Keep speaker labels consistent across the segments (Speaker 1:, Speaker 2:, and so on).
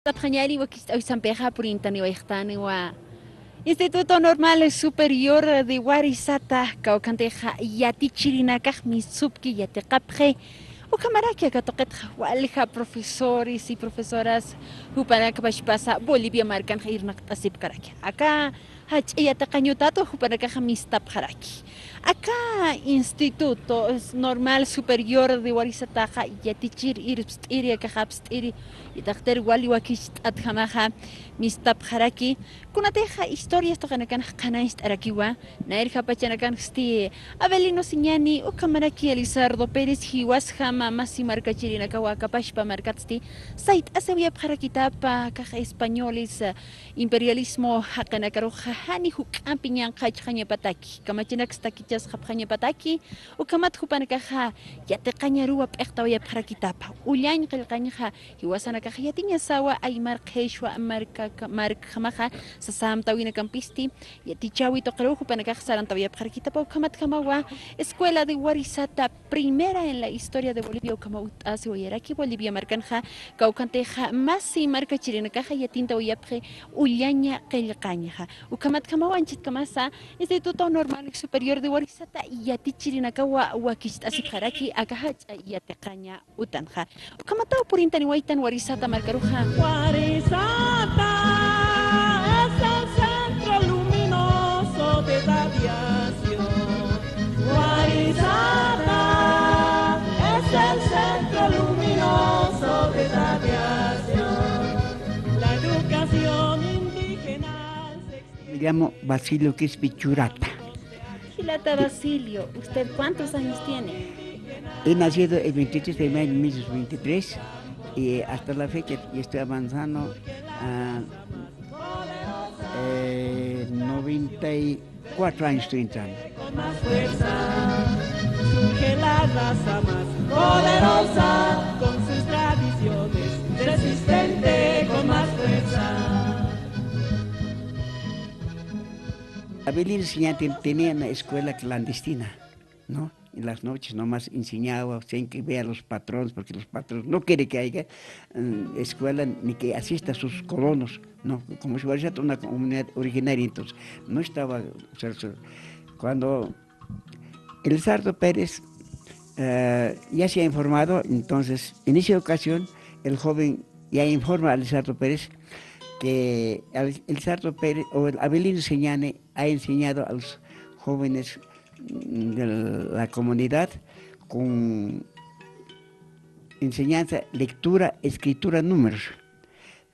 Speaker 1: Tapjanyari hoy Sampeja Purintani wa Instituto Normal Superior de Warisata, Caucanteja, Yatichirinakaj, Misupki, Yatekapje, Ucamarakia, Catoquetja, Walja, profesores y profesoras, Hupanakabashpasa, Bolivia Marcan, Irnak Asip Karaki. Acá, Hach, Yatakañutato, Hupanakaja, Mistapjaraki. Acá, Instituto Normal Superior de Warisataja, Yatichir, Irpstiri, Kajapstiri, Yatakter, Waliwakist, Adhamaja, Mistapjaraki. Kunateja historias toqanakan qanaist arakiwa nairja pachanakan sti Avelino Siñani ukamaraki Elizardo Pérez hiwas jama masi marcachirina kawakapashpa markatsti sait asewia parakitapa caja españoles imperialismo hakanakaroja hani hukampiñan qachqaña pataki kamachinak stakichas hapqaña pataki ukamat hupanakaja yateqañarua p'eqtawaya parakitapa ullañ qilqañja hiwasanakaja yatiña sawa aymar qheshwa markamaja sasam tawina campisti y tichawi toqeruju panakaj sarantawia parquita pau kamat kamawa escuela de Warisata primera en la historia de Bolivia kamaut hace oyeraki Bolivia marcanja caucanteja más y marca chirinakaja y tinta oyapje ullaña qelqañaja ukamat kamawa anchit kamasa Instituto Normal Superior de Warisata y atichirinakawa wakist asipjaraki akaja y ateqaña utanja ukamata purintani waitan Warisata marcaruja
Speaker 2: Warisata es el centro luminoso de la aviación. Warisata es el centro luminoso de la aviación. La educación indígena se
Speaker 3: Me llamo Basilio Quispe-Churata.
Speaker 1: Gilata Basilio, ¿usted cuántos años tiene?
Speaker 3: He nacido el 23 de mayo de 1923 y hasta la fecha ya estoy avanzando a 94 años estoy entrando.
Speaker 2: con más fuerza surge la raza más poderosa con sus tradiciones, resistente con más fuerza.
Speaker 3: Abelino Siñani tenía una escuela clandestina, ¿no? En las noches nomás enseñaba sin que vea a los patrones, porque los patrones no quieren que haya escuela ni que asista a sus colonos, ¿no? Como si fuera una comunidad originaria, entonces no estaba. O sea, cuando Elizardo Pérez ya se ha informado, entonces en esa ocasión el joven ya informa a Elizardo Pérez que Elizardo Pérez o el Avelino Siñani ha enseñado a los jóvenes de la comunidad con enseñanza, lectura, escritura, números.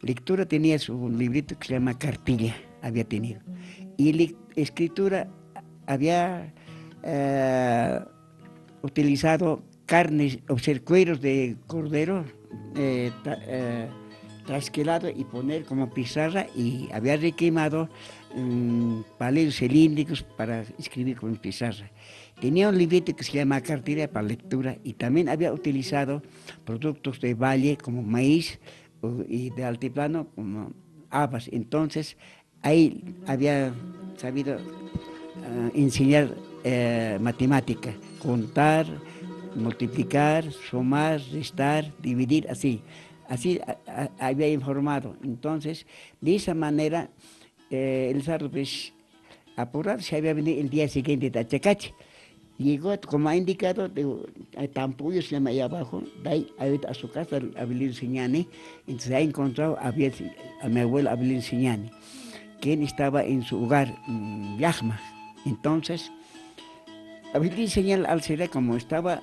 Speaker 3: Lectura tenía su librito que se llama Cartilla, había tenido. Y escritura había utilizado carnes, o sea, cueros de cordero trasquilado y poner como pizarra y había requemado palitos cilíndricos para escribir con pizarra. Tenía un librito que se llama Cartilla para lectura y también había utilizado productos de valle como maíz y de altiplano como habas. Entonces ahí había sabido enseñar matemática, contar, multiplicar, sumar, restar, dividir, así había informado. Entonces, de esa manera, Elizardo pues, apurado, se había venido el día siguiente de Achacache. Llegó, como ha indicado, de Tampullo se llama allá abajo, de ahí a su casa, Avelino Siñani. Entonces ha encontrado a mi abuelo Avelino Siñani, quien estaba en su hogar, Yajma. Entonces, Avelino Siñani al ser como estaba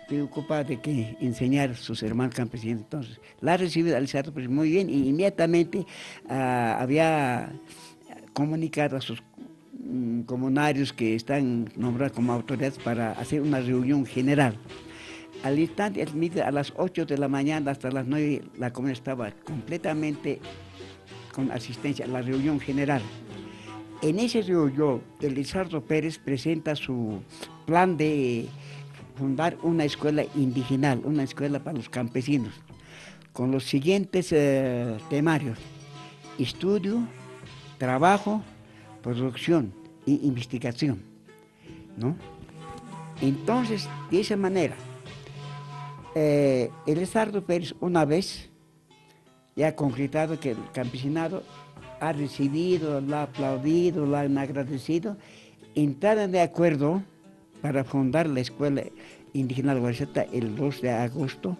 Speaker 3: preocupada de que enseñar a sus hermanos campesinos. Entonces, la ha recibido Elizardo pues, muy bien y inmediatamente había comunicado a sus comunarios que están nombrados como autoridades para hacer una reunión general. Al instante, a las 8 de la mañana hasta las 9, la comunidad estaba completamente con asistencia a la reunión general. En ese reunión, Elizardo Pérez presenta su plan de fundar una escuela indigenal, una escuela para los campesinos, con los siguientes temarios: estudio, trabajo, producción e investigación, ¿no? Entonces, de esa manera, Elizardo Pérez una vez ya concretado que el campesinado ha recibido, lo ha aplaudido, lo han agradecido, entraron de acuerdo para fundar la Escuela Indígena de Guarizata el 2 de agosto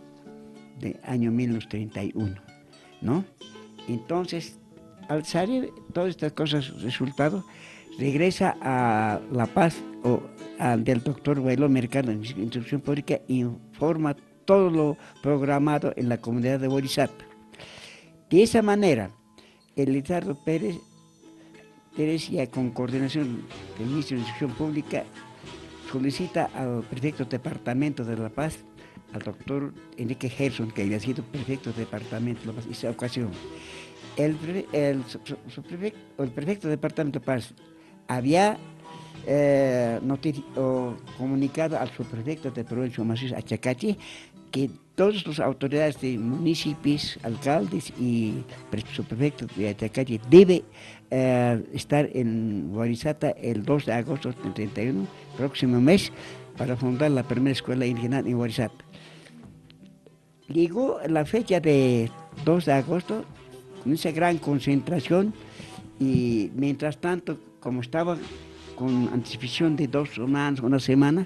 Speaker 3: del año 1931, ¿no? Entonces, al salir todas estas cosas, resultado, regresa a La Paz del doctor Bailo Mercado en Instrucción Pública y informa todo lo programado en la comunidad de Guarizata. De esa manera, el Lizardo Pérez ya con coordinación del Ministro de Instrucción Pública solicita al prefecto de departamento de La Paz, al doctor Enrique Gerson, que había sido prefecto de departamento de La Paz, en esa ocasión. El prefecto de departamento de La Paz había comunicado al subprefecto de provincia Macizo Achacachi que todas las autoridades de municipios, alcaldes y subprefectos de Achacachi debe estar en Guarizata el 2 de agosto del 31, próximo mes, para fundar la primera escuela indígena en Guarizata. Llegó la fecha de 2 de agosto con esa gran concentración y mientras tanto, como estaba con anticipación de 2 semanas, una semana,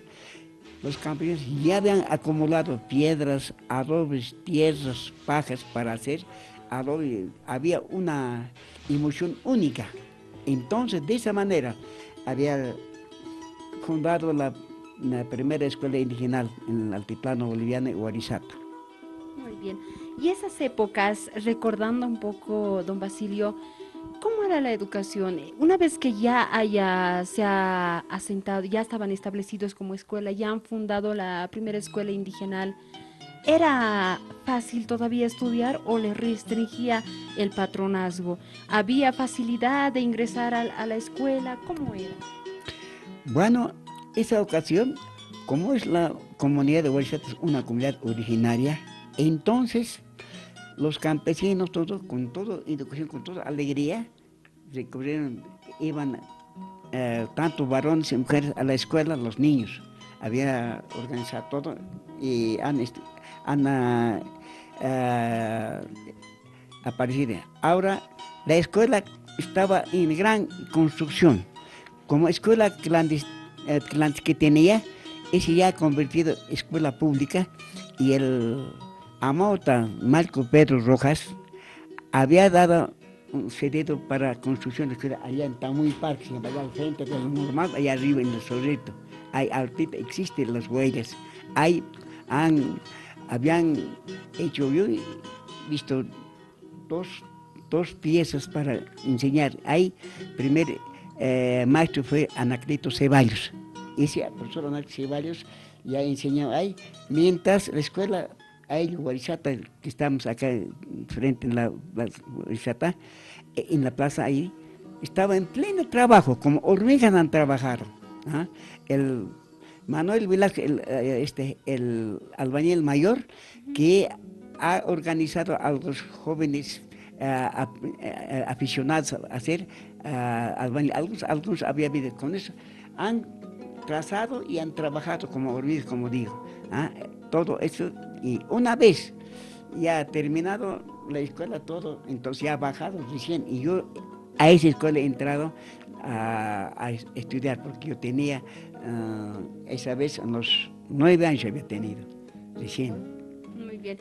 Speaker 3: los campesinos ya habían acumulado piedras, adobes, tierras, pajas para hacer adobe. Había una emoción única. Entonces, de esa manera, había fundado la primera escuela indígena en el altiplano boliviano, Guarizata.
Speaker 1: Muy bien. Y esas épocas, recordando un poco, don Basilio, ¿cómo era la educación? Una vez que se ha asentado, ya estaban establecidos como escuela, ya han fundado la primera escuela indígena, ¿era fácil todavía estudiar o les restringía el patronazgo? ¿Había facilidad de ingresar a la escuela? ¿Cómo era?
Speaker 3: Bueno, esa ocasión, como es la comunidad de Guarizata, es una comunidad originaria, entonces los campesinos, todos, con toda educación, con toda alegría, iban tanto varones y mujeres a la escuela, los niños. Había organizado todo y han aparecido. Ahora, la escuela estaba en gran construcción. Como escuela que tenía, es ya convertido en escuela pública y el Amauta Marco Pedro Rojas había dado un cedido para construcción de escuela allá en Tamuy Parque, allá al frente de lo normal, allá arriba en el Zorrito. Hay ahorita existen las huellas. Habían hecho, yo he visto dos piezas para enseñar. Primer maestro fue Anacleto Ceballos. Ese profesor Anacleto Ceballos ya enseñó ahí, mientras la escuela Guarizata, que estamos acá frente en la Guarizata, en la plaza ahí, estaba en pleno trabajo, como hormigas han trabajado. ¿Ah? El Manuel Velázquez, el albañil mayor, que ha organizado a los jóvenes aficionados a hacer albañil. Algunos había vivido con eso. Han trazado y han trabajado como hormigas, como digo. Todo eso, y una vez ya terminado la escuela, todo, entonces ya ha bajado recién, y yo a esa escuela he entrado a estudiar, porque yo tenía, esa vez, unos 9 años había tenido, recién.
Speaker 1: Muy bien.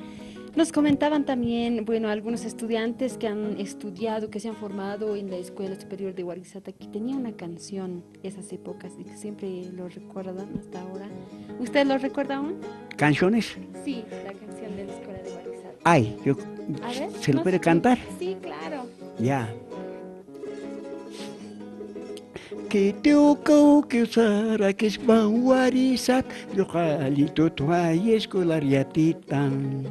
Speaker 1: Nos comentaban también, bueno, algunos estudiantes que han estudiado, que se han formado en la Escuela Superior de Guarizata, que tenía una canción esas épocas y que siempre lo recuerdan hasta ahora. ¿Usted lo recuerda aún?
Speaker 3: ¿Canciones?
Speaker 1: Sí, la canción de la Escuela de Guarizata.
Speaker 3: Ay,
Speaker 1: A ver,
Speaker 3: ¿se lo puede cantar?
Speaker 1: Sí, claro.
Speaker 3: Ya. Que teu kau que usara que es Guarizat, yo jalito tuay escolariatitan.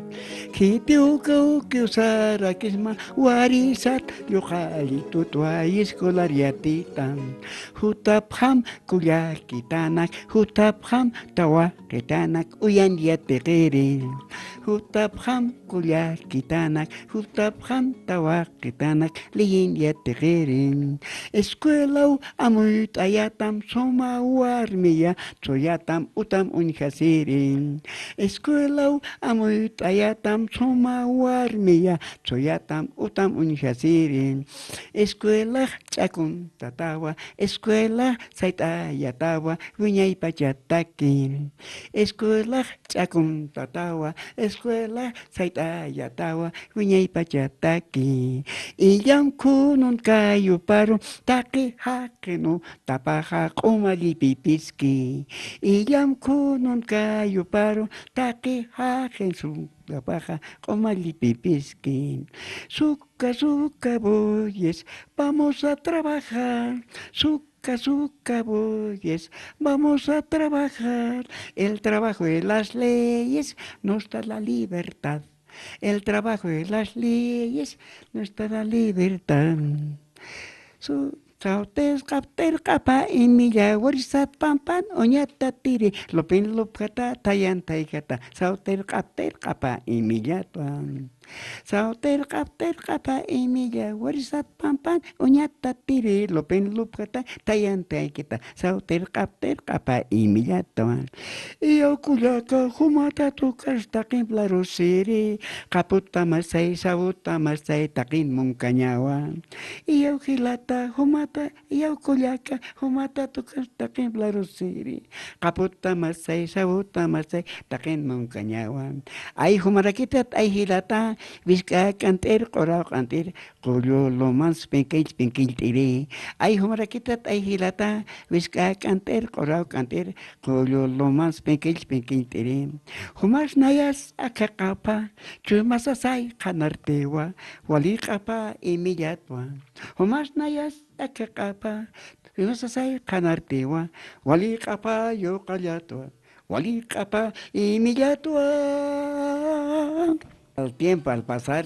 Speaker 3: Que teu kau que usara que es Guarizat, yo jalito tuay escolariatitan. Hutapham kuyakitanak, hutapham tawa kitanak uyan yategere. Hutapham kuyakitanak, hutapham tawa kitanak liyin yategere. Escuela amut ayatam soma warmiya, soyatam utam unjasirin. Escuela amut ayatam Suyatam suma warmiya, suyatam utam unshasirin. Escuela chakun tatawa, escuela saita yatawa, viñay pachatakin. Escuela chakun tatawa, escuela saita yatawa, viñay pachataki. Iyam kunun kayo paro, taki hakeno, tapaha kumali pipiski. Iyam kunun kayo paro, taki hakensu. La paja, kumali pipiskin. Suka boyes, vamos a trabajar. Suka boyes, vamos a trabajar. El trabajo de las leyes nos da la libertad. El trabajo de las leyes nos da la libertad. Sautes kapter kapa imilla warisat pampan oñata tiri lopin lopkata tayan taykata sauter kapter kapa imilla tuan. Sauter kapter kapa imilla warisat pampan oñata tiri lopin lopkata tayan taykata sauter kapter kapa imilla tuan. Iyo kulaka humata tukas takin blarosiri kaputa masay sauta masay takin mungkanyawan. Iyo hilata humata iyo kulaka humata tukas takin blarosiri kaputa masay sauta masay takin mungkanyawan. Ay humarakitat ay hilata Vizca canter, corao canter, colio lomans penquil tiri. Ay humarakitat ay hilata, vizca canter, corao canter, colio lomans penquil tiri. Humas nayas akakapa, chumasasay kanartewa, wali kapa imillatwa. Humas nayas akakapa, chumasasay kanartewa, wali kapa yo kallatwa, wali kapa imillatwa. Al tiempo, al pasar,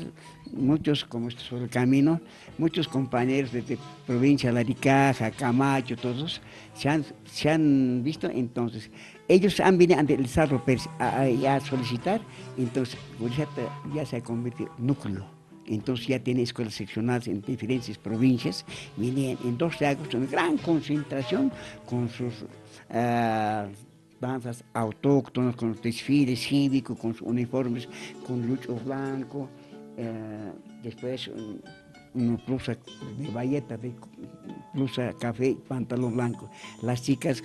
Speaker 3: muchos, como sobre el camino, muchos compañeros de provincia, Laricaja, Camacho, todos, se han visto, entonces, ellos han venido ante el Cerro a solicitar, entonces, ya se ha convertido en núcleo. Entonces ya tiene escuelas seccionales en diferentes provincias, vienen en 2 de agosto, en gran concentración con sus danzas autóctonas, con los desfiles cívicos, con sus uniformes, con lucho blanco, después una blusa de bayeta, de blusa café, pantalón blanco. Las chicas,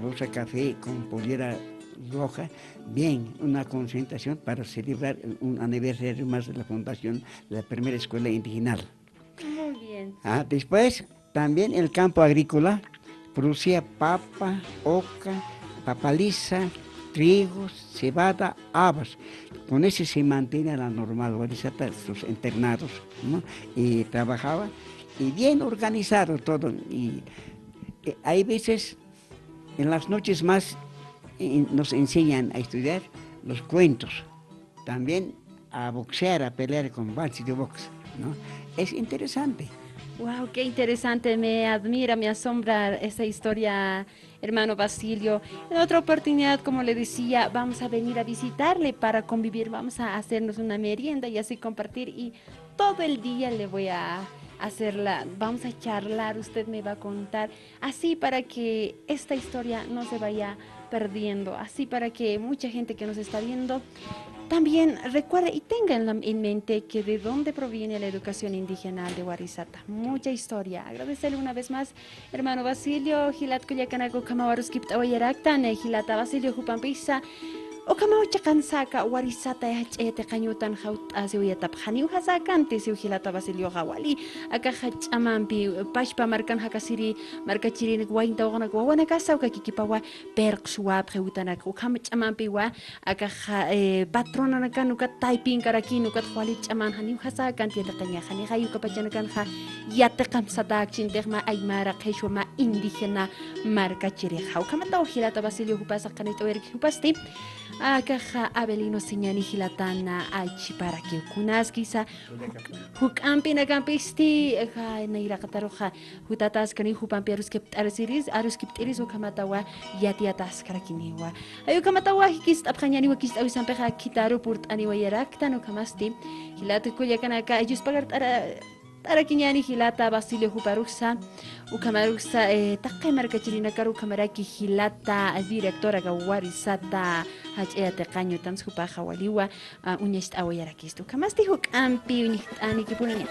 Speaker 3: blusa café con pollera roja, bien, una concentración para celebrar un aniversario más de la fundación de la primera escuela indigenal.
Speaker 1: Muy bien.
Speaker 3: Después, también el campo agrícola producía papa, oca, papaliza, trigo, cebada, habas. Con eso se mantiene la normal, sus internados, ¿no? Y trabajaba, y bien organizado todo. Y hay veces, en las noches más, nos enseñan a estudiar los cuentos, también a boxear, a pelear con guantes de box, ¿no? Es interesante.
Speaker 1: Wow, qué interesante, me admira, me asombra esa historia, hermano Basilio. En otra oportunidad, como le decía, vamos a venir a visitarle para convivir, vamos a hacernos una merienda y así compartir, y todo el día le voy a hacerla, vamos a charlar, usted me va a contar, así para que esta historia no se vaya perdiendo, así para que mucha gente que nos está viendo también recuerde y tenga en mente que de dónde proviene la educación indígena de Warisata. Mucha historia. Agradecerle una vez más, hermano Basilio, Gilat Kuyakanago Kamawaruskip Tawayaraktan, Gilata Basilio Jupampisa. O kama chakansaka Warisata te kanyutan haut asiuyatap haniu hasakante siu Hilata Basilio Hawali aka hachamampi pashpa markan hakasiri markachirin wainta wana wana kasa ka kikipawa perksua preutanak o kama chamampi wa aka patrona nakanu kat typing karakinu kat khwali chaman haniu hasakante te kanya hani hayu kapachanakan ha yatakam sadak chinterma aymara kheshuma indígena markachiri hau kama taw Hilata Basilio hupasakanito erik hupasti Akaja Abelino Siñani Gilatana Aichi para que Kunaskisa Hukampina Campisti Naira Kataroja Hutatas Kani Hupampiarus kept Arasiris Aruskiptiris Ukamatawa Yatiatas Karakiniwa Ayukamatawa Hikist Abhanyani Wakist Awisampeja Kitaru Purt Aniwayarak Tano Kamasti Hilatu Kuyakanaka Ayus Pagart Tarakiñani hilata Basilio Huparuxa, Ukamaruxa, Takemar Kachirinacar, Ukamaraki hilata, directora Gawarisata, Hachea Tecaño, Tanshupa Hawaliwa, Uñest Awayarakistu. Kamasti Huk Ampi, Unit Aniki Puniña.